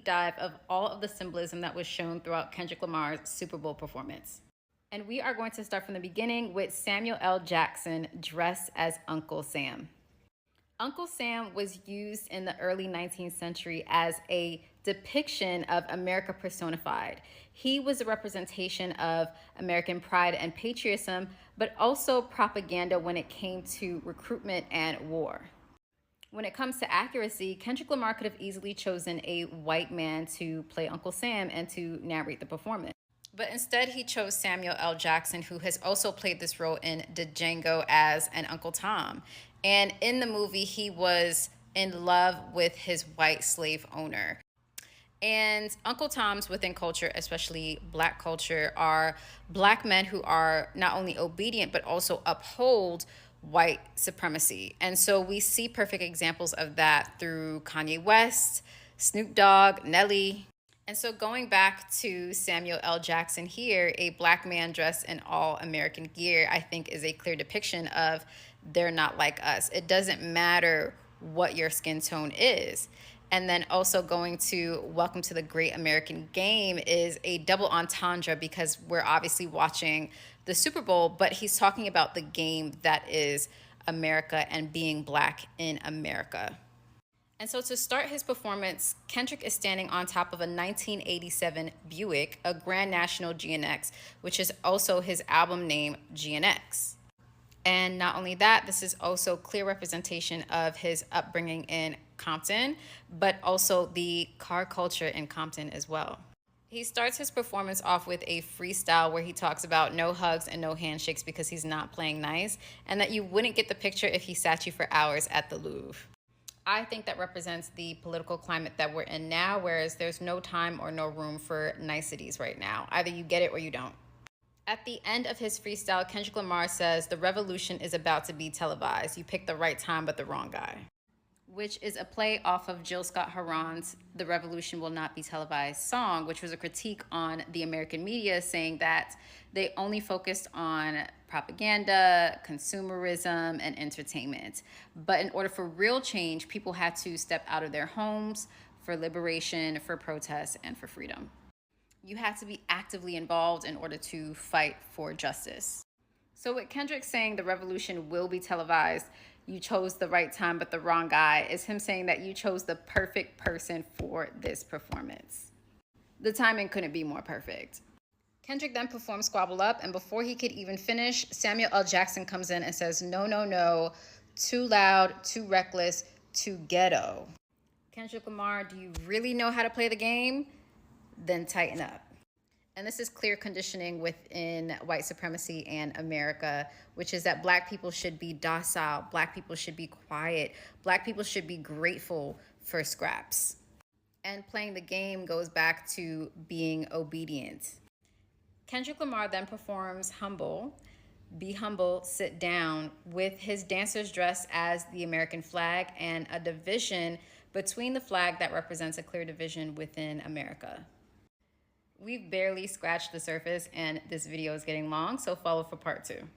dive of all of the symbolism that was shown throughout Kendrick Lamar's Super Bowl performance. And we are going to start from the beginning with Samuel L. Jackson dressed as Uncle Sam. Uncle Sam was used in the early 19th century as a depiction of America personified. He was a representation of American pride and patriotism, but also propaganda when it came to recruitment and war. When it comes to accuracy, Kendrick Lamar could have easily chosen a white man to play Uncle Sam and to narrate the performance. But instead, he chose Samuel L. Jackson, who has also played this role in Django as an Uncle Tom. And in the movie, he was in love with his white slave owner. And Uncle Toms within culture, especially Black culture, are Black men who are not only obedient, but also uphold white supremacy. And so we see perfect examples of that through Kanye West, Snoop Dogg, Nelly. And so going back to Samuel L. Jackson here, a Black man dressed in all American gear, I think is a clear depiction of they're not like us. It doesn't matter what your skin tone is. And then also going to Welcome to the Great American Game is a double entendre because we're obviously watching the Super Bowl, but he's talking about the game that is America and being Black in America. And so to start his performance, Kendrick is standing on top of a 1987 Buick, a Grand National GNX, which is also his album name, GNX. And not only that, this is also clear representation of his upbringing in Compton, but also the car culture in Compton as well. He starts his performance off with a freestyle where he talks about no hugs and no handshakes because he's not playing nice, and that you wouldn't get the picture if he sat you for hours at the Louvre. I think that represents the political climate that we're in now, whereas there's no time or no room for niceties right now. Either you get it or you don't. At the end of his freestyle, Kendrick Lamar says, "The revolution is about to be televised. You picked the right time, but the wrong guy," which is a play off of Jill Scott Heron's "The Revolution Will Not Be Televised" song, which was a critique on the American media saying that they only focused on propaganda, consumerism, and entertainment. But in order for real change, people had to step out of their homes for liberation, for protest, and for freedom. You had to be actively involved in order to fight for justice. So with Kendrick saying the revolution will be televised, you chose the right time but the wrong guy, is him saying that you chose the perfect person for this performance. The timing couldn't be more perfect. Kendrick then performs Squabble Up, and before he could even finish, Samuel L. Jackson comes in and says, "No, no, no, too loud, too reckless, too ghetto." Kendrick Lamar, do you really know how to play the game? Then tighten up. And this is clear conditioning within white supremacy and America, which is that Black people should be docile, Black people should be quiet, Black people should be grateful for scraps. And playing the game goes back to being obedient. Kendrick Lamar then performs Humble, Be Humble, Sit Down, with his dancers dressed as the American flag and a division between the flag that represents a clear division within America. We've barely scratched the surface and this video is getting long, so follow for part 2.